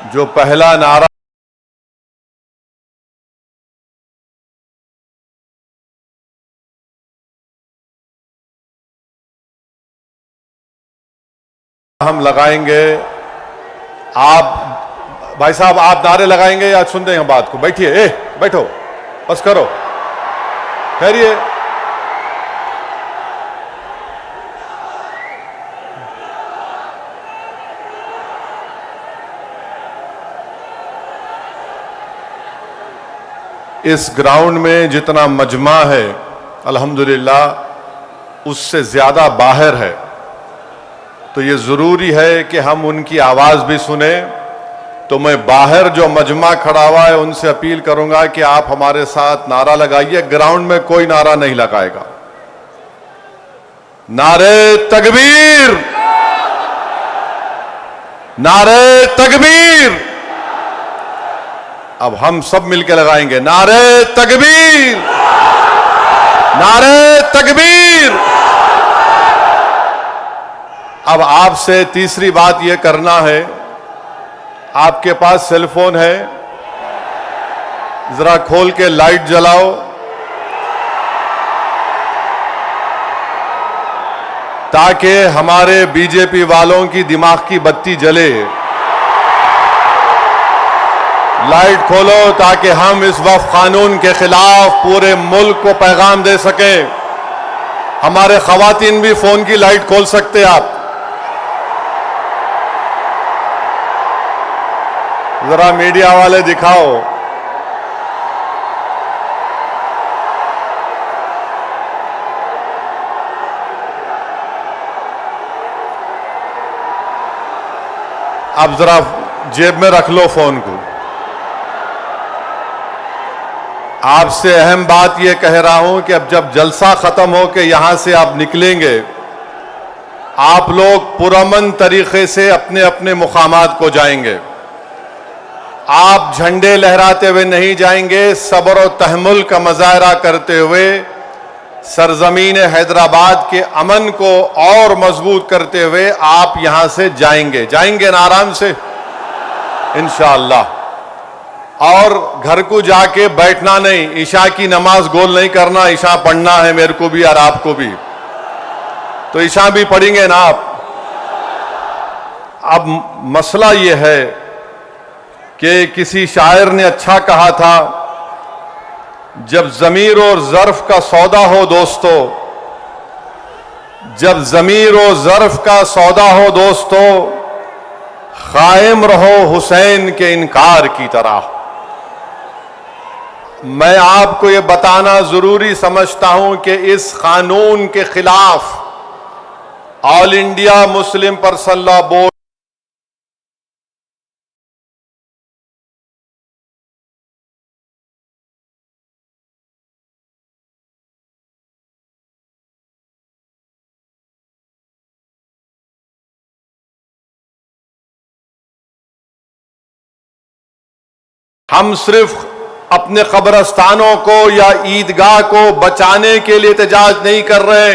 जो पहला नारा हम लगाएंगे, आप भाई साहब आप नारे लगाएंगे या सुन रहे हैं बात को? बैठिए, बैठो, बस करो, ठहरिए। इस ग्राउंड में जितना मजमा है अल्हम्दुलिल्लाह उससे ज्यादा बाहर है, तो ये जरूरी है कि हम उनकी आवाज भी सुने। तो मैं बाहर जो मजमा खड़ा हुआ है उनसे अपील करूंगा कि आप हमारे साथ नारा लगाइए। ग्राउंड में कोई नारा नहीं लगाएगा। नारे तकबीर, नारे तकबीर। अब हम सब मिलकर लगाएंगे नारे तकबीर, नारे तकबीर। अब आपसे तीसरी बात यह करना है, आपके पास सेलफोन है, जरा खोल के लाइट जलाओ ताकि हमारे बीजेपी वालों की दिमाग की बत्ती जले। लाइट खोलो ताकि हम इस वक्फ कानून के खिलाफ पूरे मुल्क को पैगाम दे सकें। हमारे खवातीन भी फोन की लाइट खोल सकते आप। जरा मीडिया वाले दिखाओ। अब जरा जेब में रख लो फोन को। आपसे अहम बात यह कह रहा हूं कि अब जब जलसा खत्म हो के यहां से आप निकलेंगे, आप लोग पुरअमन तरीके से अपने अपने मुकामात को जाएंगे। आप झंडे लहराते हुए नहीं जाएंगे, सब्र और तहम्मुल का मुजाहरा करते हुए सरजमीन हैदराबाद के अमन को और मजबूत करते हुए आप यहां से जाएंगे। जाएंगे ना आराम से इंशाअल्लाह। और घर को जाके बैठना नहीं, ईशा की नमाज गोल नहीं करना। ईशा पढ़ना है मेरे को भी और आपको भी, तो ईशा भी पढ़ेंगे ना आप। अब मसला यह है कि किसी शायर ने अच्छा कहा था, जब ज़मीर और ज़र्फ का सौदा हो दोस्तों, जब ज़मीर और ज़र्फ का सौदा हो दोस्तों, कायम रहो हुसैन के इनकार की तरह। मैं आपको ये बताना जरूरी समझता हूं कि इस कानून के खिलाफ all India Muslim personal law board हम सिर्फ अपने कब्रस्तानों को या ईदगाह को बचाने के लिए एहतजाज नहीं कर रहे।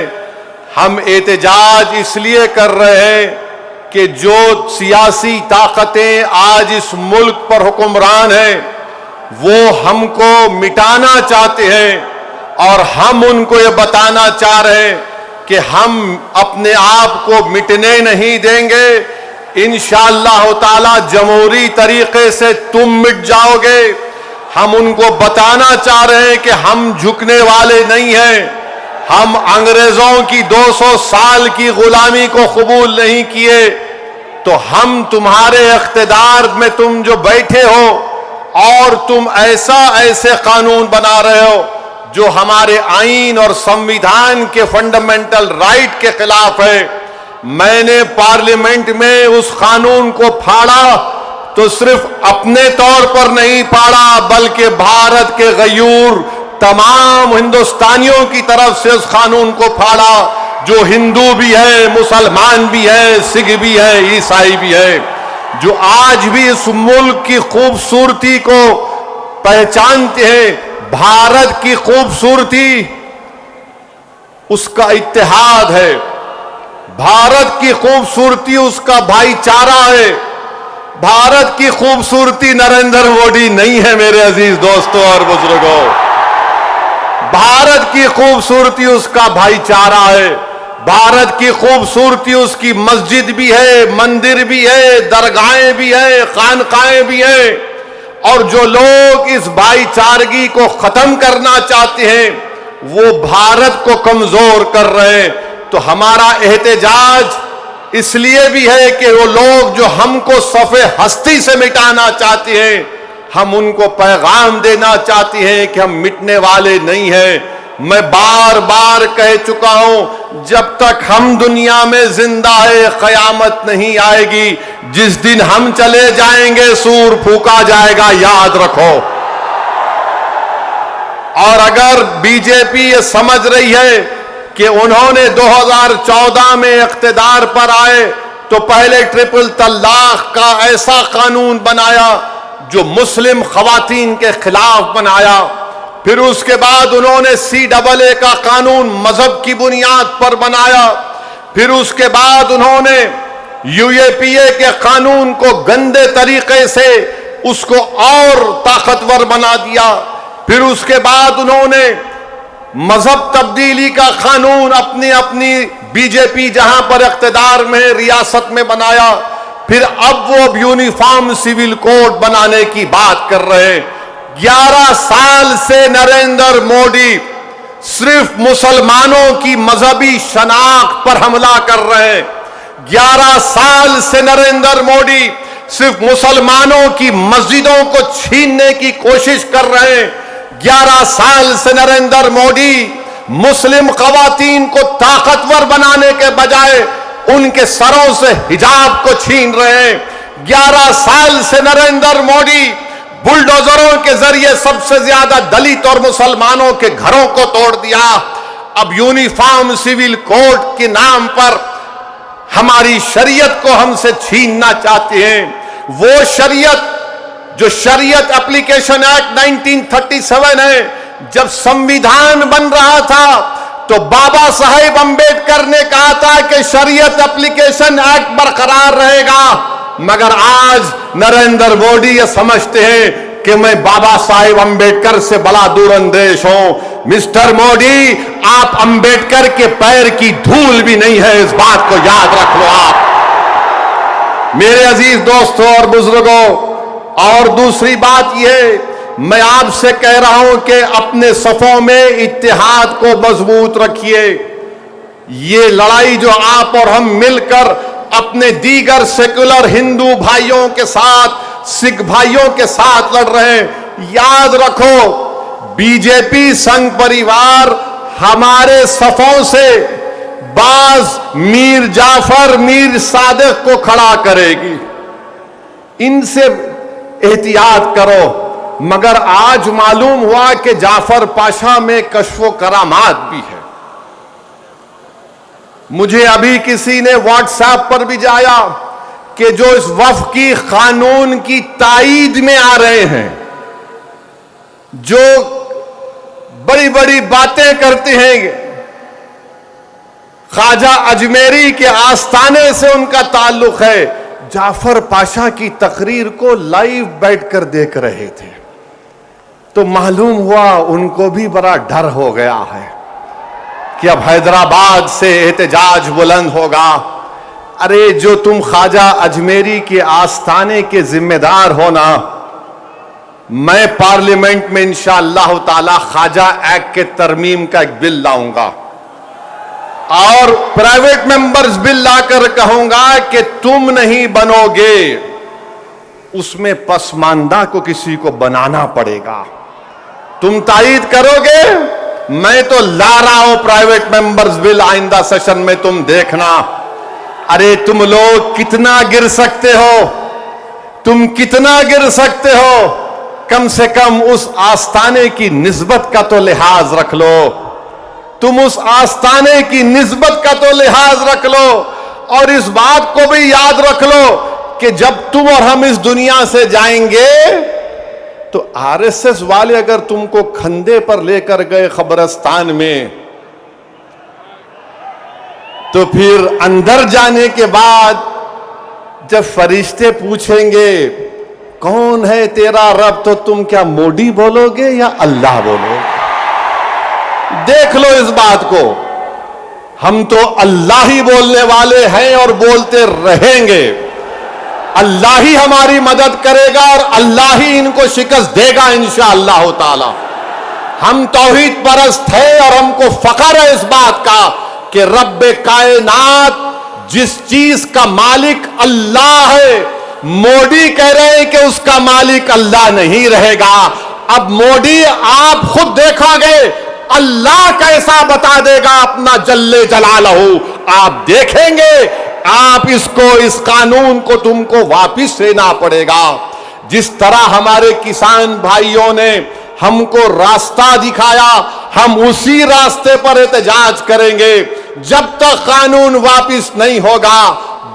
हम एहतजाज इसलिए कर रहे हैं कि जो सियासी ताकतें आज इस मुल्क पर हुक्मरान हैं वो हमको मिटाना चाहते हैं और हम उनको ये बताना चाह रहे हैं कि हम अपने आप को मिटने नहीं देंगे। इंशाअल्लाह ताला जमहूरी तरीके से तुम मिट जाओगे। हम उनको बताना चाह रहे हैं कि हम झुकने वाले नहीं हैं। हम अंग्रेजों की 200 साल की गुलामी को कबूल नहीं किए, तो हम तुम्हारे इख्तिदार में तुम जो बैठे हो और तुम ऐसे कानून बना रहे हो जो हमारे आईन और संविधान के फंडामेंटल राइट के खिलाफ है। मैंने पार्लियामेंट में उस कानून को फाड़ा तो सिर्फ अपने तौर पर नहीं फाड़ा, बल्कि भारत के गयूर तमाम हिंदुस्तानियों की तरफ से उस कानून को फाड़ा, जो हिंदू भी है, मुसलमान भी है, सिख भी है, ईसाई भी है, जो आज भी इस मुल्क की खूबसूरती को पहचानते हैं। भारत की खूबसूरती उसका इत्तेहाद है, भारत की खूबसूरती उसका भाईचारा है। भारत की खूबसूरती नरेंद्र मोदी नहीं है मेरे अजीज दोस्तों और बुजुर्गों। भारत की खूबसूरती उसका भाईचारा है। भारत की खूबसूरती उसकी मस्जिद भी है, मंदिर भी है, दरगाहें भी है, खानकाएं भी है। और जो लोग इस भाईचारगी को खत्म करना चाहते हैं वो भारत को कमजोर कर रहे हैं। तो हमारा एहतजाज इसलिए भी है कि वो लोग जो हमको सफ़े हस्ती से मिटाना चाहते हैं, हम उनको पैगाम देना चाहते हैं कि हम मिटने वाले नहीं हैं। मैं बार बार कह चुका हूं, जब तक हम दुनिया में जिंदा है कयामत नहीं आएगी। जिस दिन हम चले जाएंगे सूर फूका जाएगा, याद रखो। और अगर बीजेपी ये समझ रही है कि उन्होंने 2014 में इख्तिदार पर आए तो पहले ट्रिपल तलाक का ऐसा कानून बनाया जो मुस्लिम खवातीन के खिलाफ बनाया, फिर उसके बाद उन्होंने CAA का कानून मजहब की बुनियाद पर बनाया, फिर उसके बाद उन्होंने UAPA के कानून को गंदे तरीके से उसको और ताकतवर बना दिया, फिर उसके बाद उन्होंने मजहब तब्दीली का कानून अपनी अपनी बीजेपी जहां पर इख्तिदार में रियासत में बनाया, फिर अब वो यूनिफॉर्म सिविल कोड बनाने की बात कर रहे हैं। 11 साल से नरेंद्र मोदी सिर्फ मुसलमानों की मजहबी शनाख्त पर हमला कर रहे हैं। 11 साल से नरेंद्र मोदी सिर्फ मुसलमानों की मस्जिदों को छीनने की कोशिश कर रहे हैं। 11 साल से नरेंद्र मोदी मुस्लिम खवातीन को ताकतवर बनाने के बजाय उनके सरों से हिजाब को छीन रहे हैं। 11 साल से नरेंद्र मोदी बुलडोजरों के जरिए सबसे ज्यादा दलित और मुसलमानों के घरों को तोड़ दिया। अब यूनिफॉर्म सिविल कोड के नाम पर हमारी शरीयत को हमसे छीनना चाहते हैं। वो शरीयत जो शरीयत एप्लीकेशन एक्ट 1937 है, जब संविधान बन रहा था तो बाबा साहेब अंबेडकर ने कहा था कि शरीयत एप्लीकेशन एक्ट बरकरार रहेगा, मगर आज नरेंद्र मोदी ये समझते हैं कि मैं बाबा साहेब अंबेडकर से बड़ा दूरंदेश हूं। मिस्टर मोदी, आप अंबेडकर के पैर की धूल भी नहीं है, इस बात को याद रख लो आप मेरे अजीज दोस्तों और बुजुर्गों। और दूसरी बात यह, मैं आपसे कह रहा हूं कि अपने सफों में इत्तेहाद को मजबूत रखिए। ये लड़ाई जो आप और हम मिलकर अपने दीगर सेकुलर हिंदू भाइयों के साथ, सिख भाइयों के साथ लड़ रहे हैं, याद रखो बीजेपी संघ परिवार हमारे सफों से बाज मीर जाफर, मीर सादिक को खड़ा करेगी। इनसे एहतियात करो। मगर आज मालूम हुआ कि जाफर पाशा में कश्फो करामात भी है। मुझे अभी किसी ने व्हाट्सएप पर भी जाया कि जो इस वफ़ की कानून की ताईद में आ रहे हैं, जो बड़ी बड़ी बातें करते हैं, ख्वाजा अजमेरी के आस्थाने से उनका ताल्लुक है, जाफर पाशा की तकरीर को लाइव बैठकर देख रहे थे, तो मालूम हुआ उनको भी बड़ा डर हो गया है कि अब हैदराबाद से एहतजाज बुलंद होगा। अरे जो तुम ख्वाजा अजमेरी के आस्थाने के जिम्मेदार हो ना, मैं पार्लियामेंट में इंशाअल्लाह ताला ख्वाजा एक्ट के तरमीम का एक बिल लाऊंगा और प्राइवेट मेंबर्स बिल लाकर कहूंगा कि तुम नहीं बनोगे, उसमें पसमानदा को किसी को बनाना पड़ेगा। तुम तायीद करोगे, मैं तो ला रहा हूं प्राइवेट मेंबर्स बिल आइंदा सेशन में, तुम देखना। अरे तुम लोग कितना गिर सकते हो, तुम कितना गिर सकते हो, कम से कम उस आस्थाने की निस्बत का तो लिहाज रख लो। तुम उस आस्थाने की निस्बत का तो लिहाज रख लो। और इस बात को भी याद रख लो कि जब तुम और हम इस दुनिया से जाएंगे तो आरएसएस वाले अगर तुमको खंदे पर लेकर गए कब्रिस्तान में, तो फिर अंदर जाने के बाद जब फरिश्ते पूछेंगे कौन है तेरा रब, तो तुम क्या मोदी बोलोगे या अल्लाह बोलोगे? देख लो इस बात को। हम तो अल्लाह ही बोलने वाले हैं और बोलते रहेंगे। अल्लाह ही हमारी मदद करेगा और अल्लाह ही इनको शिकस्त देगा इंशाअल्लाह ताला। हम तौहीद परस्त हैं और हमको फख्र है इस बात का कि रब्बे कायनात जिस चीज का मालिक अल्लाह है, मोदी कह रहे हैं कि उसका मालिक अल्लाह नहीं रहेगा। अब मोदी आप खुद देखोगे अल्लाह कैसा बता देगा अपना जल्ले जलालहू, आप देखेंगे। आप इसको, इस कानून को तुमको वापिस लेना पड़ेगा। जिस तरह हमारे किसान भाइयों ने हमको रास्ता दिखाया, हम उसी रास्ते पर एहतजाज करेंगे। जब तक कानून वापिस नहीं होगा,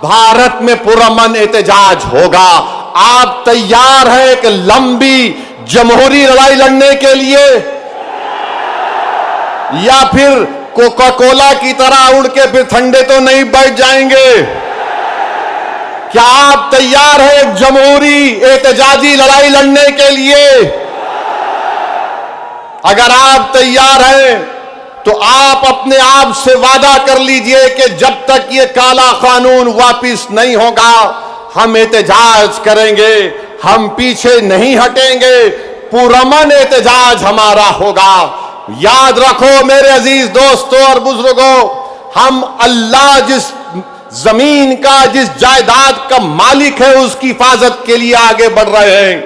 भारत में पुरअमन एहतजाज होगा। आप तैयार हैं कि लंबी जमहूरी लड़ाई लड़ने के लिए, या फिर कोका कोला की तरह उड़ के फिर ठंडे तो नहीं बैठ जाएंगे? क्या आप तैयार हैं जमहूरी एहतजाजी लड़ाई लड़ने के लिए? अगर आप तैयार हैं तो आप अपने आप से वादा कर लीजिए कि जब तक ये काला कानून वापिस नहीं होगा, हम एहतजाज करेंगे, हम पीछे नहीं हटेंगे, पुरअमन एहतजाज हमारा होगा। याद रखो मेरे अजीज दोस्तों और बुजुर्गों, हम अल्लाह जिस जमीन का, जिस जायदाद का मालिक है, उसकी हिफाजत के लिए आगे बढ़ रहे हैं।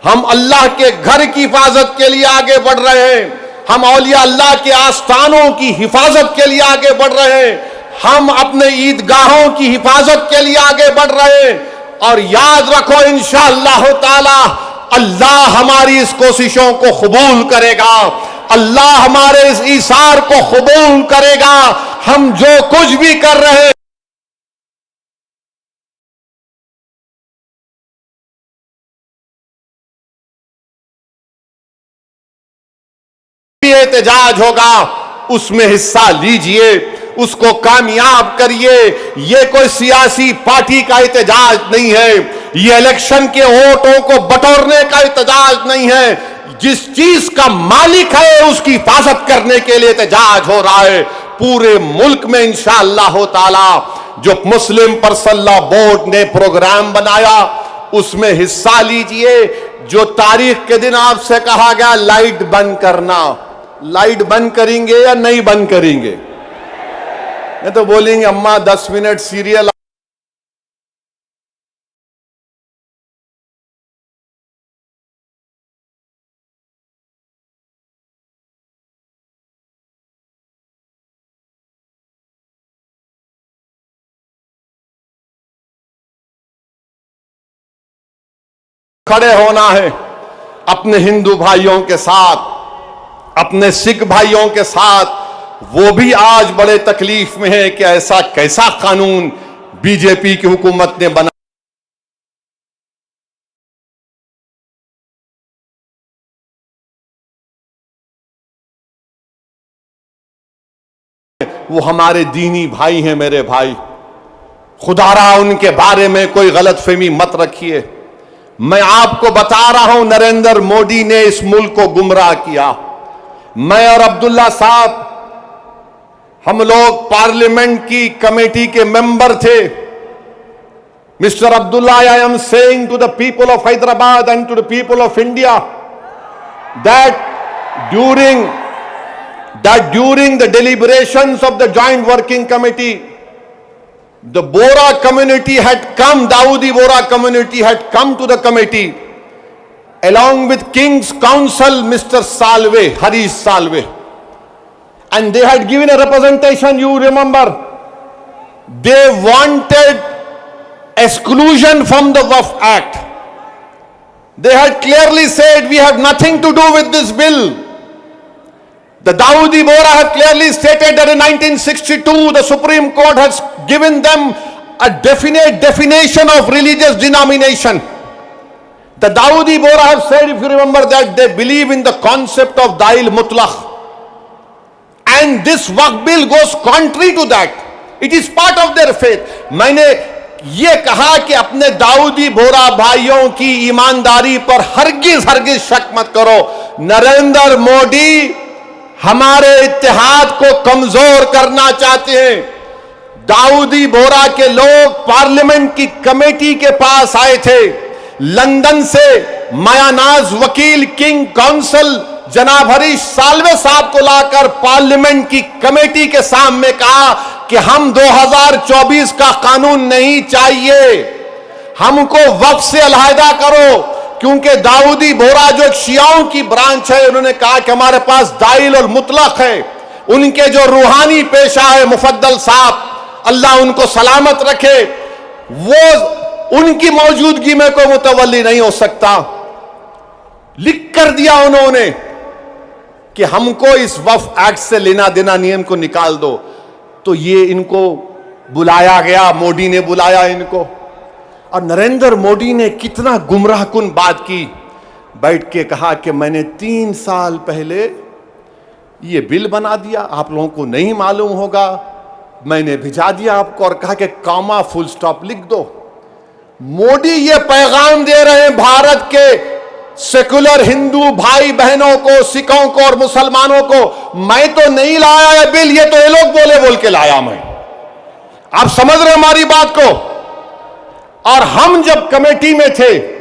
हम अल्लाह के घर की हिफाजत के लिए आगे बढ़ रहे हैं। हम औलिया अल्लाह के आस्थानों की हिफाजत के लिए आगे बढ़ रहे हैं। हम अपने ईदगाहों की हिफाजत के लिए आगे बढ़ रहे हैं। और याद रखो इंशाअल्लाह ताला अल्लाह हमारी इस कोशिशों को कबूल करेगा। अल्लाह हमारे इस ईसार को कबूल करेगा। हम जो कुछ भी कर रहे हैं, एहतजाज होगा, उसमें हिस्सा लीजिए, उसको कामयाब करिए। यह कोई सियासी पार्टी का एहतजाज नहीं है, यह इलेक्शन के वोटों को बटोरने का एहतजाज नहीं है। जिस चीज का मालिक है उसकी हिफाजत करने के लिए एहतजाज हो रहा है पूरे मुल्क में इंशाअल्लाह ताला। जो मुस्लिम पर्सनल बोर्ड ने प्रोग्राम बनाया उसमें हिस्सा लीजिए। जो तारीख के दिन आपसे कहा गया लाइट बंद करना, लाइट बंद करेंगे या नहीं बंद करेंगे? नहीं तो बोलेंगे अम्मा 10 मिनट सीरियल खड़े होना है अपने हिंदू भाइयों के साथ, अपने सिख भाइयों के साथ। वो भी आज बड़े तकलीफ में है कि ऐसा कैसा कानून बीजेपी की हुकूमत ने बना। वो हमारे दीनी भाई हैं मेरे भाई, खुदारा उनके बारे में कोई गलतफहमी मत रखिए। मैं आपको बता रहा हूं नरेंद्र मोदी ने इस मुल्क को गुमराह किया। मैं और अब्दुल्ला साहब हम लोग पार्लियामेंट की कमेटी के मेंबर थे। Mister Abdullah, I am saying to the people of Hyderabad and to the people of India that during the deliberations of the joint working committee, the Bora community had come, Dawoodi Bora community had come to the committee along with King's Counsel Mr. Salve, Harish Salve, and they had given a representation. You remember, they wanted exclusion from the Waqf Act. They had clearly said we have nothing to do with this bill. The Dawoodi Bora have clearly stated that in 1962 the Supreme Court has given them a definite definition of religious denomination. The Dawoodi Bora have said, if you remember, that they believe in the concept of Dail Mutlaq. And this Waqf bill goes contrary to that. It is part of their faith. मैंने ये कहा कि अपने दाऊदी बोरा भाइयों की ईमानदारी पर हरगिज हरगिज शक मत करो। नरेंद्र मोदी हमारे इत्तेहाद को कमजोर करना चाहते हैं। दाऊदी बोरा के लोग पार्लियामेंट की कमेटी के पास आए थे। लंदन से मायानाज वकील किंग काउंसिल जनाब हरीश साल्वे साहब को लाकर पार्लियामेंट की कमेटी के सामने कहा कि हम 2024 का कानून नहीं चाहिए, हमको वक्फ से अलहदा करो। क्योंकि दाऊदी बोरा जो एक शियाओं की ब्रांच है, उन्होंने कहा कि हमारे पास दाइल और मुतलक है। उनके जो रूहानी पेशा है मुफद्दल साहब, अल्लाह उनको सलामत रखे, वो उनकी मौजूदगी में कोई मुतवल्ली नहीं हो सकता। लिख कर दिया उन्होंने कि हमको इस वक्फ एक्ट से लेना देना नियम को निकाल दो। तो ये इनको बुलाया गया, मोदी ने बुलाया इनको, और नरेंद्र मोदी ने कितना गुमराहकुन बात की। बैठ के कहा कि मैंने 3 साल पहले ये बिल बना दिया, आप लोगों को नहीं मालूम होगा, मैंने भिजा दिया आपको, और कहा कि कॉमा फुल स्टॉप लिख दो। मोदी ये पैगाम दे रहे हैं भारत के सेकुलर हिंदू भाई बहनों को, सिखों को और मुसलमानों को, मैं तो नहीं लाया है बिल, ये तो ये लोग बोल के लाया मैं। आप समझ रहे हमारी बात को? और हम जब कमेटी में थे,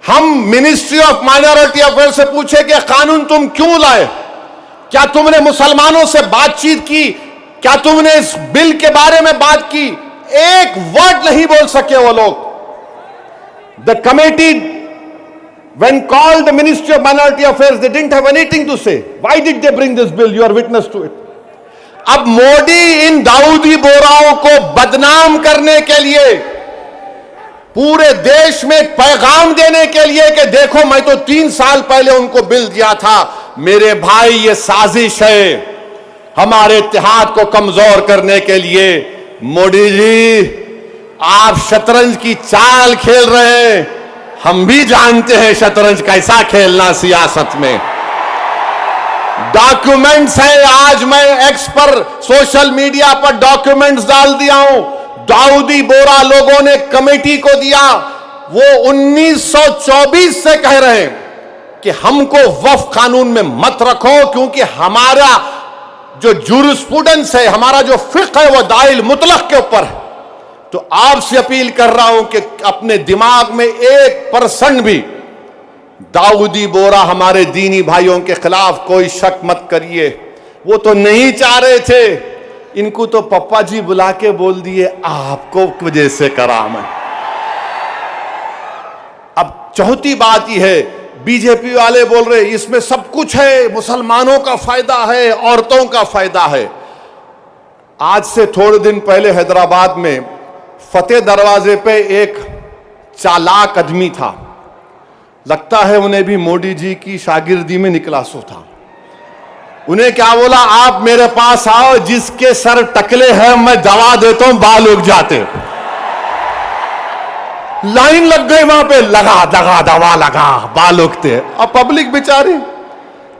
हम मिनिस्ट्री ऑफ माइनॉरिटी अफेयर से पूछे कि कानून तुम क्यों लाए, क्या तुमने मुसलमानों से बातचीत की, क्या तुमने इस बिल के बारे में बात की? एक वर्ड नहीं बोल सके वो लोग। The committee when called the Ministry of Minority Affairs, they didn't have anything to say. Why did they bring this bill? You are witness to it. अब मोदी इन दाऊदी बोराओं को बदनाम करने के लिए, पूरे देश में एक पैगाम देने के लिए कि देखो मैं तो 3 साल पहले उनको बिल दिया था। मेरे भाई, ये साजिश है हमारे इत्तेहाद को कमजोर करने के लिए। मोदी जी, आप शतरंज की चाल खेल रहे हैं, हम भी जानते हैं शतरंज कैसा खेलना सियासत में। डॉक्यूमेंट्स है, आज मैं एक्स पर सोशल मीडिया पर डॉक्यूमेंट्स डाल दिया हूं। दाऊदी बोरा लोगों ने कमेटी को दिया, वो 1924 से कह रहे हैं कि हमको वक्फ कानून में मत रखो, क्योंकि हमारा जो जूरिस्प्रूडेंस है, हमारा जो फिक्र है, वो दाइल मुतलक के ऊपर है। तो आपसे अपील कर रहा हूं कि अपने दिमाग में 1% भी दाऊदी बोरा हमारे दीनी भाइयों के खिलाफ कोई शक मत करिए। वो तो नहीं चाह रहे थे, इनको तो पप्पा जी बुला के बोल दिए आपको वजह से करा मैं। अब चौथी बात यह है, बीजेपी वाले बोल रहे इसमें सब कुछ है, मुसलमानों का फायदा है, औरतों का फायदा है। आज से थोड़े दिन पहले हैदराबाद में फतेह दरवाजे पे एक चालाक आदमी था, लगता है उन्हें भी मोदी जी की शागिर्दी में निकला सो था। उन्हें क्या बोला, आप मेरे पास आओ, जिसके सर टकले हैं मैं दवा देता हूं, बाल उग जाते। लाइन लग गई वहां पे, लगा दवा लगा, बाल उगते। अब पब्लिक बेचारी,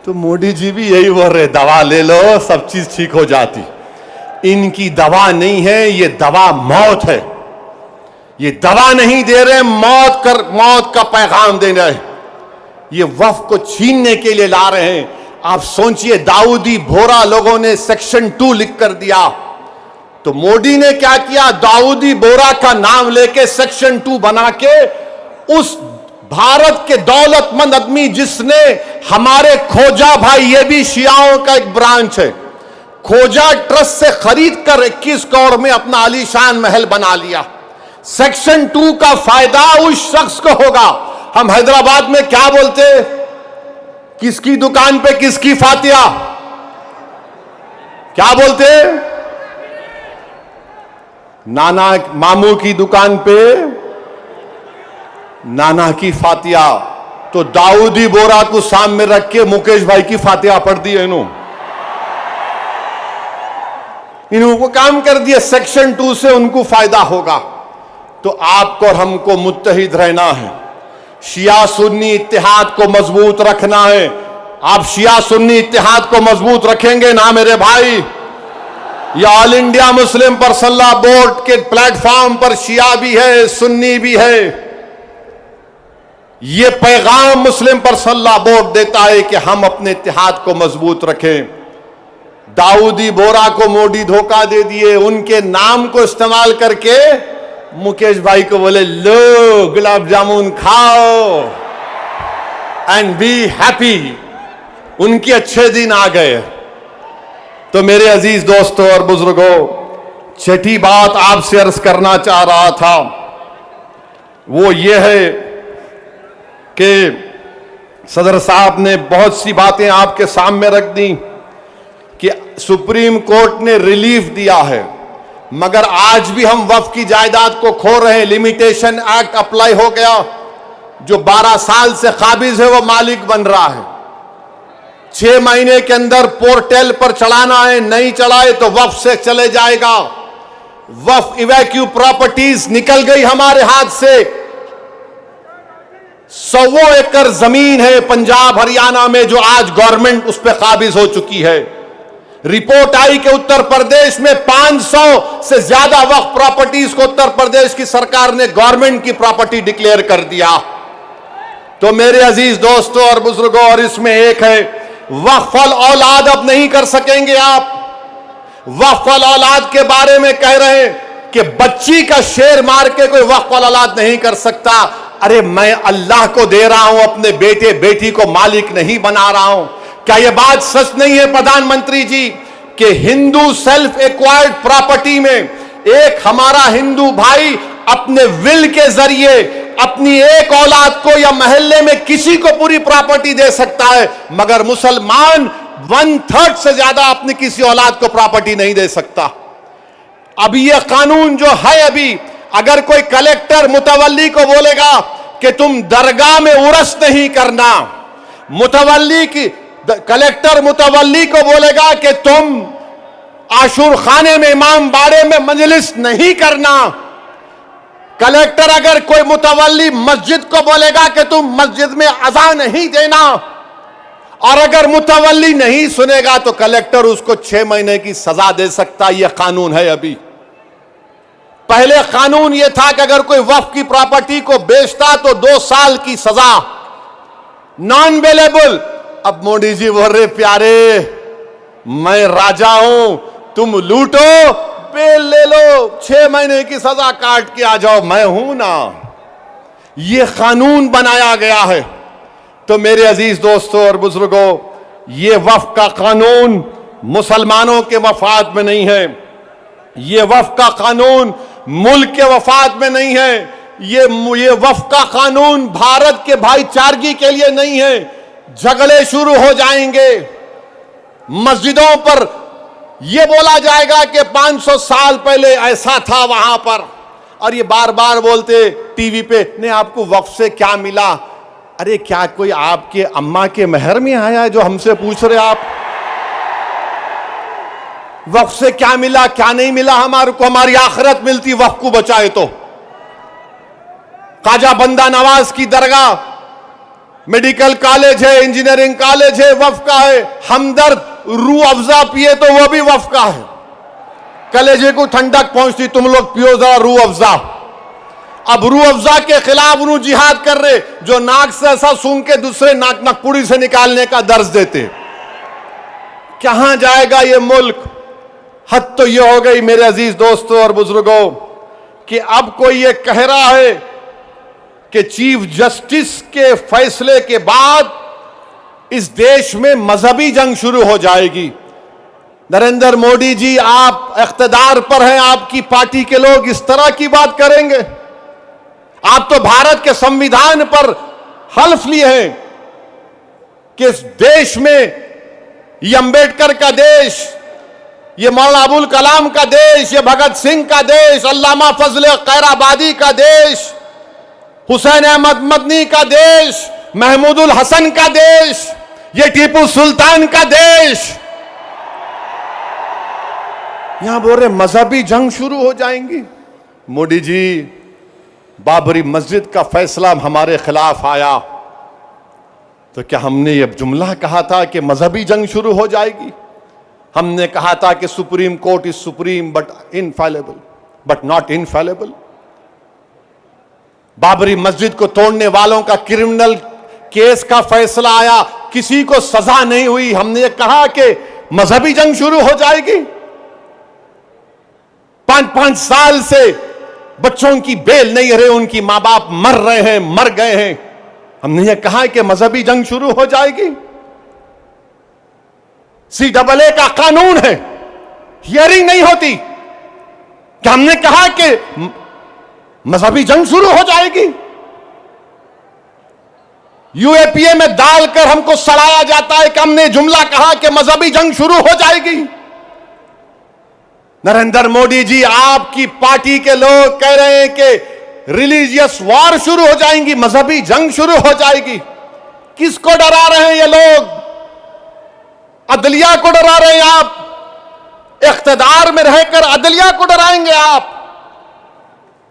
तो मोदी जी भी यही बोल रहे, दवा ले लो सब चीज ठीक हो जाती। इनकी दवा नहीं है, ये दवा मौत है। ये दवा नहीं दे रहे, मौत का पैगाम दे रहे हैं। ये वक्फ को छीनने के लिए ला रहे हैं। आप सोचिए, दाऊदी बोरा लोगों ने सेक्शन 2 लिख कर दिया, तो मोदी ने क्या किया, दाऊदी बोरा का नाम लेके सेक्शन 2 बना के उस भारत के दौलतमंद आदमी जिसने हमारे खोजा भाई, ये भी शियाओं का एक ब्रांच है, खोजा ट्रस्ट से खरीद कर 21 करोड़ में अपना आलीशान महल बना लिया। सेक्शन 2 का फायदा उस शख्स को होगा। हम हैदराबाद में क्या बोलते, किसकी दुकान पे किसकी फातिया, क्या बोलते, नाना मामू की दुकान पे नाना की फातिया। तो दाऊदी बोरा को सामने रख के मुकेश भाई की फातिया पढ़ दी है इन्होंने काम कर दिया। सेक्शन 2 से उनको फायदा होगा। तो आपको और हमको मुत्तहिद रहना है, शिया सुन्नी इत्तेहाद को मजबूत रखना है। आप शिया सुन्नी इत्तेहाद को मजबूत रखेंगे ना मेरे भाई? ये all India Muslim personal law board के प्लेटफॉर्म पर शिया भी है, सुन्नी भी है। ये पैगाम मुस्लिम पर्सनल लॉ बोर्ड देता है कि हम अपने इत्तेहाद को मजबूत रखें। दाऊदी बोरा को मोदी धोखा दे दिए, उनके नाम को इस्तेमाल करके मुकेश भाई को बोले लो गुलाब जामुन खाओ एंड बी हैप्पी। उनके अच्छे दिन आ गए। तो मेरे अजीज दोस्तों और बुजुर्गों, छठी बात आपसे अर्ज करना चाह रहा था वो ये है कि सदर साहब ने बहुत सी बातें आपके सामने रख दी कि सुप्रीम कोर्ट ने रिलीफ दिया है, मगर आज भी हम वक्फ की जायदाद को खो रहे हैं। लिमिटेशन एक्ट अप्लाई हो गया, जो 12 साल से काबिज है वो मालिक बन रहा है। 6 महीने के अंदर पोर्टल पर चढ़ाना है, नहीं चढ़ाए तो वक्फ से चले जाएगा। वक्फ इवैक्यू प्रॉपर्टीज निकल गई हमारे हाथ से। 100 एकड़ जमीन है पंजाब हरियाणा में जो आज गवर्नमेंट उस पर काबिज हो चुकी है। रिपोर्ट आई कि उत्तर प्रदेश में 500 से ज्यादा वक्फ प्रॉपर्टीज को उत्तर प्रदेश की सरकार ने गवर्नमेंट की प्रॉपर्टी डिक्लेयर कर दिया। तो मेरे अजीज दोस्तों और बुजुर्गों, और इसमें एक है वक्फ औलाद अब नहीं कर सकेंगे आप। वक्फ औलाद के बारे में कह रहे हैं कि बच्ची का शेर मार के कोई वक्फ औलाद नहीं कर सकता। अरे मैं अल्लाह को दे रहा हूं, अपने बेटे बेटी को मालिक नहीं बना रहा हूं। क्या यह बात सच नहीं है प्रधानमंत्री जी कि हिंदू सेल्फ एक्वायर्ड प्रॉपर्टी में एक हमारा हिंदू भाई अपने विल के जरिए अपनी एक औलाद को या मोहल्ले में किसी को पूरी प्रॉपर्टी दे सकता है, मगर मुसलमान 1/3 से ज्यादा अपनी किसी औलाद को प्रॉपर्टी नहीं दे सकता। अभी यह कानून जो है, अभी अगर कोई कलेक्टर मुतवल्ली को बोलेगा कि तुम दरगाह में उर्स नहीं करना, कलेक्टर मुतवल्ली को बोलेगा कि तुम आशूर खाने में इमाम बाड़े में मजलिस नहीं करना, कलेक्टर अगर कोई मुतवल्ली मस्जिद को बोलेगा कि तुम मस्जिद में अज़ान नहीं देना, और अगर मुतवल्ली नहीं सुनेगा तो कलेक्टर उसको 6 महीने की सजा दे सकता। यह कानून है। अभी पहले कानून यह था कि अगर कोई वक्फ की प्रॉपर्टी को बेचता तो 2 साल की सजा, नॉन बेलेबल। अब मोदी जी बोल रहे प्यारे मैं राजा हूं, तुम लूटो बेल ले लो, 6 महीने की सजा काट के आ जाओ, मैं हूं ना। यह कानून बनाया गया है। तो मेरे अजीज दोस्तों और बुजुर्गों, यह वक्फ का कानून मुसलमानों के मफाद में नहीं है। यह वक्फ का कानून मुल्क के वफाद में नहीं है। यह वक्फ का कानून भारत के भाईचारगी के लिए नहीं है। झगड़े शुरू हो जाएंगे। मस्जिदों पर यह बोला जाएगा कि 500 साल पहले ऐसा था वहां पर, और ये बार बार बोलते टीवी पे, नहीं आपको वक्फ से क्या मिला? अरे क्या कोई आपके अम्मा के महर में आया है जो हमसे पूछ रहे आप? वक्फ से क्या मिला क्या नहीं मिला हमारे को? हमारी आखिरत मिलती वक्फ को बचाए तो। ख्वाजा बंदा नवाज की दरगाह मेडिकल कॉलेज है, इंजीनियरिंग कॉलेज है, वक्फ का है। हमदर्द रूह अफ़ज़ा पिए तो वह भी वक्फ का है। कलेजे को ठंडक पहुंचती, तुम लोग पियो जरा रूह अफ़ज़ा। अब रूह अफ़ज़ा के खिलाफ उन्होंने जिहाद कर रहे जो नाक से ऐसा सूंघ के दूसरे नाक नकपुड़ी से निकालने का दर्ज देते। कहां जाएगा ये मुल्क? हद तो यह हो गई मेरे अजीज दोस्तों और बुजुर्गों कि अब कोई ये कह रहा है कि चीफ जस्टिस के फैसले के बाद इस देश में मजहबी जंग शुरू हो जाएगी। नरेंद्र मोदी जी, आप इख्तिदार पर हैं, आपकी पार्टी के लोग इस तरह की बात करेंगे? आप तो भारत के संविधान पर हल्फ लिए हैं कि इस देश में ये अंबेडकर का देश, ये मौलाना अबुल कलाम का देश, ये भगत सिंह का देश, अल्लामा फजल खैराबादी का देश, हुसैन अहमद मदनी का देश, महमूदुल हसन का देश, ये टीपू सुल्तान का देश। यहां बोल रहे मजहबी जंग शुरू हो जाएंगी। मोदी जी, बाबरी मस्जिद का फैसला हमारे खिलाफ आया तो क्या हमने ये जुमला कहा था कि मजहबी जंग शुरू हो जाएगी? हमने कहा था कि supreme court is supreme but infallible, but not infallible. Babri मस्जिद को तोड़ने वालों का क्रिमिनल केस का फैसला आया, किसी को सजा नहीं हुई। हमने कहा कि मजहबी जंग शुरू हो जाएगी। 5-5 साल से बच्चों की बेल नहीं रहे, उनकी मां बाप मर रहे हैं, मर गए हैं। हमने ये कहा कि मजहबी जंग शुरू हो जाएगी। CAA का कानून है, हियरिंग नहीं होती। क्या हमने कहा कि मजहबी जंग शुरू हो जाएगी? UAPA में डालकर हमको सड़ाया जाता है कि हमने जुमला कहा कि मजहबी जंग शुरू हो जाएगी। नरेंद्र मोदी जी, आपकी पार्टी के लोग कह रहे हैं कि रिलीजियस वॉर शुरू हो जाएंगी, मजहबी जंग शुरू हो जाएगी। किसको डरा रहे हैं ये लोग? अदलिया को डरा रहे हैं आप। इख्तिदार में रहकर अदलिया को डराएंगे आप।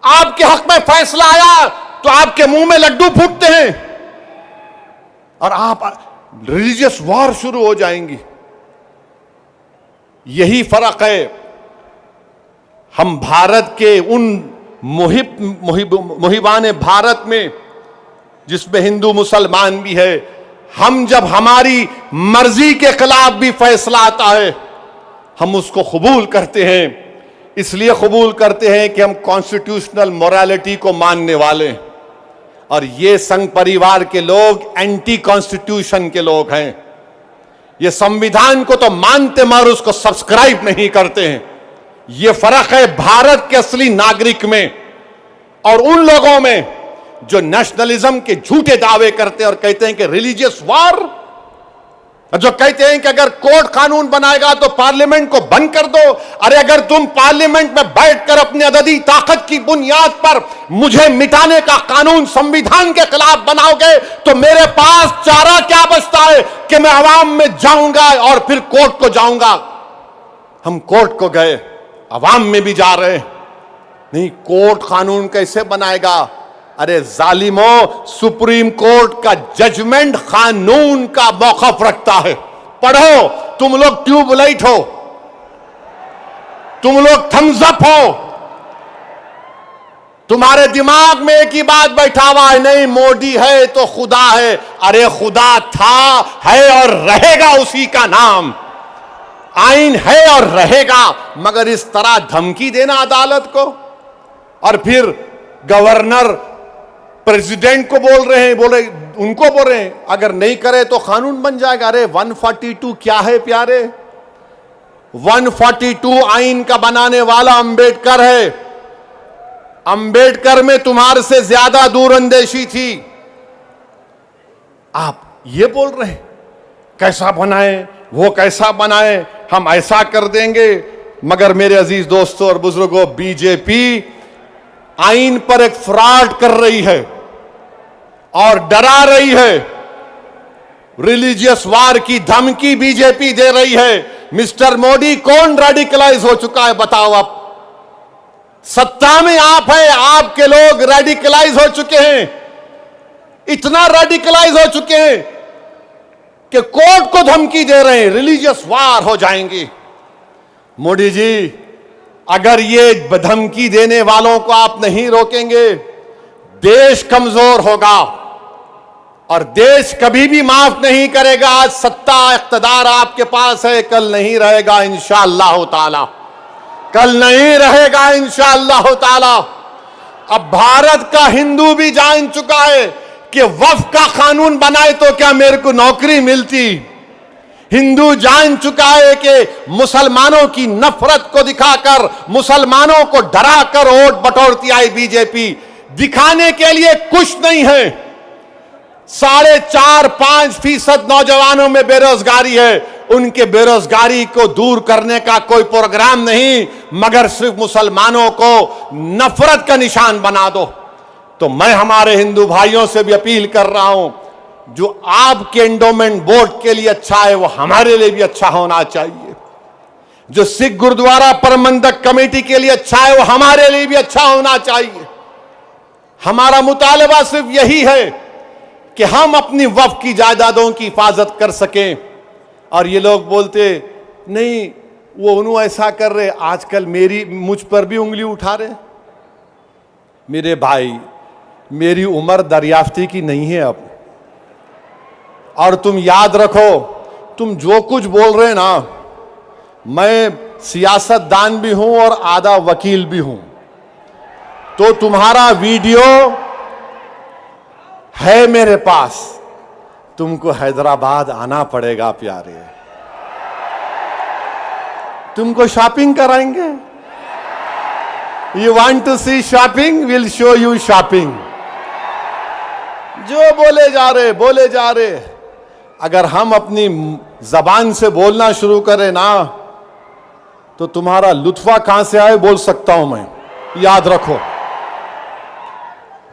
आपके हक में फैसला आया तो आपके मुंह में लड्डू फूटते हैं और आप रिलीजियस वॉर शुरू हो जाएंगी। यही फर्क है हम भारत के उन मुहिबान भारत में जिसमें हिंदू मुसलमान भी है। हम जब हमारी मर्जी के खिलाफ भी फैसला आता है हम उसको कबूल करते हैं। इसलिए कबूल करते हैं कि हम कॉन्स्टिट्यूशनल मोरालिटी को मानने वाले हैं और ये संघ परिवार के लोग एंटी कॉन्स्टिट्यूशन के लोग हैं। ये संविधान को तो मानते मगर उसको सब्सक्राइब नहीं करते हैं। ये फर्क है भारत के असली नागरिक में और उन लोगों में जो नेशनलिज्म के झूठे दावे करते हैं और कहते हैं कि रिलीजियस वॉर, जो कहते हैं कि अगर कोर्ट कानून बनाएगा तो पार्लियामेंट को बंद कर दो। अरे अगर तुम पार्लियामेंट में बैठकर अपनी अददी ताकत की बुनियाद पर मुझे मिटाने का कानून संविधान के खिलाफ बनाओगे तो मेरे पास चारा क्या बचता है कि मैं अवाम में जाऊंगा और फिर कोर्ट को जाऊंगा। हम कोर्ट को गए, अवाम में भी जा रहे हैं। नहीं, कोर्ट कानून कैसे बनाएगा? अरे जालिमो, सुप्रीम कोर्ट का जजमेंट कानून का मौकफ रखता है। पढ़ो, तुम लोग ट्यूबलाइट हो, तुम लोग थम्स अप हो। तुम्हारे दिमाग में एक ही बात बैठा हुआ है, नहीं मोदी है तो खुदा है। अरे खुदा था, है और रहेगा उसी का नाम। आइन है और रहेगा, मगर इस तरह धमकी देना अदालत को और फिर गवर्नर प्रेसिडेंट को बोल रहे हैं, उनको बोल रहे हैं अगर नहीं करे तो कानून बन जाएगा। अरे 142 क्या है प्यारे? 142 आइन का बनाने वाला अंबेडकर है। अंबेडकर में तुम्हारे से ज्यादा दूरअंदेशी थी। आप ये बोल रहे हैं कैसा बनाए, वो कैसा बनाए, हम ऐसा कर देंगे। मगर मेरे अजीज दोस्तों और बुजुर्गों, बीजेपी आइन पर एक फ्रॉड कर रही है और डरा रही है। रिलीजियस वार की धमकी बीजेपी दे रही है। मिस्टर मोदी, कौन रेडिकलाइज हो चुका है बताओ आप? सत्ता में आप है, आपके लोग रेडिकलाइज हो चुके हैं। इतना रेडिकलाइज हो चुके हैं कि कोर्ट को धमकी दे रहे हैं, रिलीजियस वार हो जाएंगी। मोदी जी, अगर ये धमकी देने वालों को आप नहीं रोकेंगे, देश कमजोर होगा और देश कभी भी माफ नहीं करेगा। आज सत्ता इख्तिदार आपके पास है, कल नहीं रहेगा इंशाअल्लाह ताला, कल नहीं रहेगा इंशाअल्लाह ताला। अब भारत का हिंदू भी जान चुका है कि वक्फ का कानून बनाए तो क्या मेरे को नौकरी मिलती। हिंदू जान चुका है कि मुसलमानों की नफरत को दिखाकर, मुसलमानों को डराकर वोट बटोरती आई बीजेपी। दिखाने के लिए कुछ नहीं है। 4.5-5% नौजवानों में बेरोजगारी है। उनके बेरोजगारी को दूर करने का कोई प्रोग्राम नहीं, मगर सिर्फ मुसलमानों को नफरत का निशान बना दो। तो मैं हमारे हिंदू भाइयों से भी अपील कर रहा हूं, जो आपके एंडोमेंट बोर्ड के लिए अच्छा है वो हमारे लिए भी अच्छा होना चाहिए। जो सिख गुरुद्वारा प्रबंधक कमेटी के लिए अच्छा है वो हमारे लिए भी अच्छा होना चाहिए। हमारा मुतालबा सिर्फ यही है कि हम अपनी वक्फ की जायदादों की हिफाजत कर सकें। और ये लोग बोलते नहीं वो उन्होंने ऐसा कर रहे, आजकल मुझ पर भी उंगली उठा रहे। मेरे भाई, मेरी उम्र दरियाफ्ती की नहीं है अब, और तुम याद रखो, तुम जो कुछ बोल रहे ना, मैं सियासतदान भी हूं और आधा वकील भी हूं, तो तुम्हारा वीडियो है मेरे पास, तुमको हैदराबाद आना पड़ेगा प्यारे, तुमको शॉपिंग कराएंगे। You want to see shopping, will show you shopping. जो बोले जा रहे, अगर हम अपनी जबान से बोलना शुरू करें ना, तो तुम्हारा लुत्फा कहां से आए बोल सकता हूं मैं, याद रखो।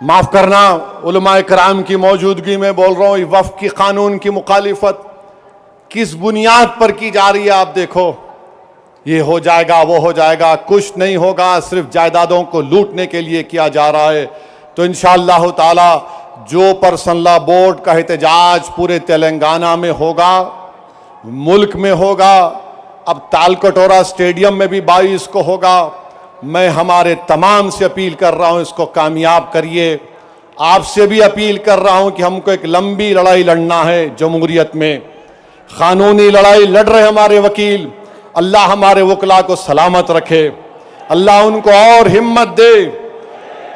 माफ करना, उलमाए कराम की मौजूदगी में बोल रहा हूं, वक्फ की कानून की मुखालिफत किस बुनियाद पर की जा रही है आप देखो। ये हो जाएगा, वो हो जाएगा, कुछ नहीं होगा, सिर्फ जायदादों को लूटने के लिए किया जा रहा है। तो इंशाअल्लाह ताला जो पर्सनल लॉ बोर्ड का एहतजाज पूरे तेलंगाना में होगा, मुल्क में होगा, अब तालकटोरा स्टेडियम में भी 22 को होगा, मैं हमारे तमाम से अपील कर रहा हूं, इसको कामयाब करिए। आपसे भी अपील कर रहा हूं कि हमको एक लंबी लड़ाई लड़ना है जमहूरियत में, कानूनी लड़ाई लड़ रहे हमारे वकील, अल्लाह हमारे वकला को सलामत रखे, अल्लाह उनको और हिम्मत दे,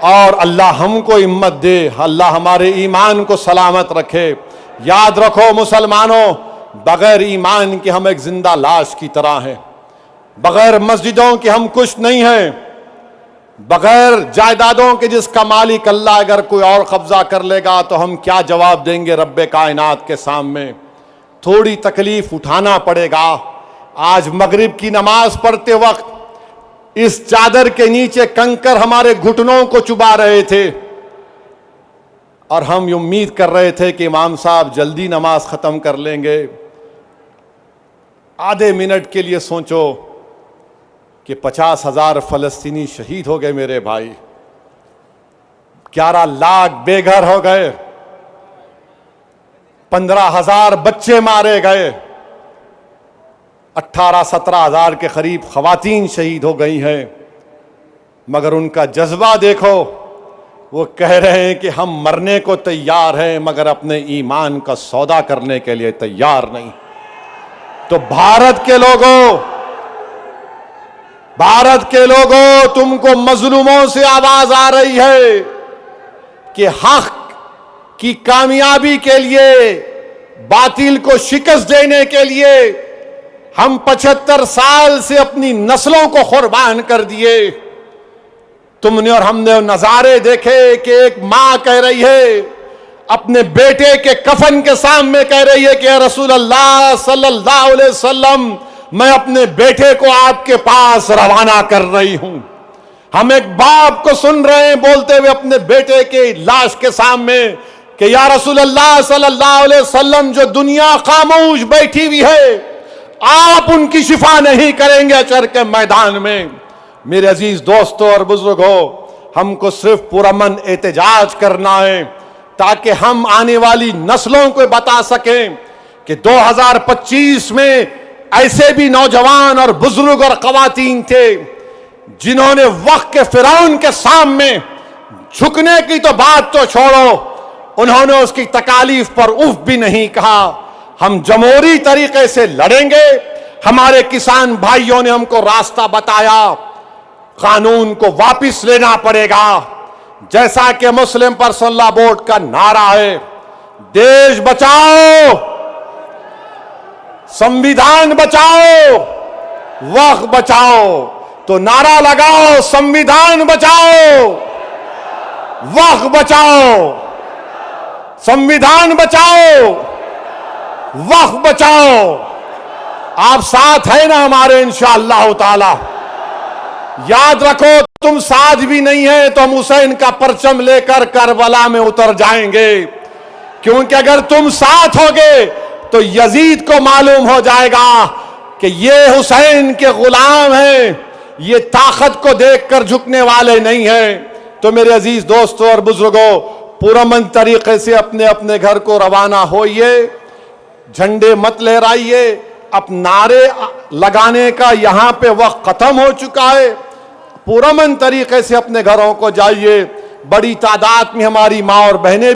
और अल्लाह हमको हिम्मत दे, अल्लाह हमारे ईमान को सलामत रखे। याद रखो मुसलमानों, बगैर ईमान के हम एक जिंदा लाश की तरह हैं, बगैर मस्जिदों के हम कुछ नहीं हैं, बगैर जायदादों के जिसका मालिक अल्लाह अगर कोई और कब्जा कर लेगा तो हम क्या जवाब देंगे रब्बे कायनात के सामने। थोड़ी तकलीफ उठाना पड़ेगा। आज मगरिब की नमाज पढ़ते वक्त इस चादर के नीचे कंकर हमारे घुटनों को चुबा रहे थे, और हम उम्मीद कर रहे थे कि इमाम साहब जल्दी नमाज खत्म कर लेंगे। आधे मिनट के लिए सोचो कि 50,000 फलस्तीनी शहीद हो गए मेरे भाई, 11 लाख बेघर हो गए, 15,000 बच्चे मारे गए, 18-17 के करीब खवातीन शहीद हो गई हैं। मगर उनका जज्बा देखो, वो कह रहे हैं कि हम मरने को तैयार हैं मगर अपने ईमान का सौदा करने के लिए तैयार नहीं। तो भारत के लोगों, तुमको मजलूमों से आवाज आ रही है कि हक की कामयाबी के लिए, बातिल को शिकस्त देने के लिए हम 75 साल से अपनी नस्लों को कुर्बान कर दिए। तुमने और हमने नजारे देखे कि एक मां कह रही है अपने बेटे के कफन के सामने, कह रही है कि रसूल अल्लाह सल्लल्लाहु अलैहि वसल्लम, मैं अपने बेटे को आपके पास रवाना कर रही हूं। हम एक बाप को सुन रहे हैं बोलते हुए अपने बेटे के लाश के सामने कि या रसूल अल्लाह सल्लल्लाहु अलैहि वसल्लम, जो दुनिया खामोश बैठी हुई है, आप उनकी शिफा नहीं करेंगे अचर के मैदान में। मेरे अजीज दोस्तों और बुजुर्गों, हमको सिर्फ पुरअमन एहतजाज करना है ताकि हम आने वाली नस्लों को बता सकें कि 2025 में ऐसे भी नौजवान और बुजुर्ग और खवातीन थे जिन्होंने वक्त के फिरौन के सामने झुकने की तो बात तो छोड़ो, उन्होंने उसकी तकालीफ पर उफ भी नहीं कहा। हम जमहूरी तरीके से लड़ेंगे। हमारे किसान भाइयों ने हमको रास्ता बताया, कानून को वापस लेना पड़ेगा, जैसा कि मुस्लिम पर्सनल लॉ बोर्ड का नारा है, देश बचाओ, संविधान बचाओ, वक्त बचाओ। तो नारा लगाओ, संविधान बचाओ, वक्त बचाओ, संविधान बचाओ, वक्त बचाओ। आप साथ है ना हमारे इंशाअल्लाह ताला। याद रखो, तुम साथ भी नहीं है तो हम हुसैन का परचम लेकर करबला में उतर जाएंगे, क्योंकि अगर तुम साथ होगे तो यजीद को मालूम हो जाएगा कि ये हुसैन के गुलाम हैं, ये ताकत को देखकर झुकने वाले नहीं हैं। तो मेरे अजीज दोस्तों और बुजुर्गों, पुरअमन तरीके से अपने अपने घर को रवाना होइए, झंडे मत लहराइए, अब नारे लगाने का यहां पे वक्त खत्म हो चुका है। पुरअमन तरीके से अपने घरों को जाइए। बड़ी तादाद में हमारी माँ और बहनें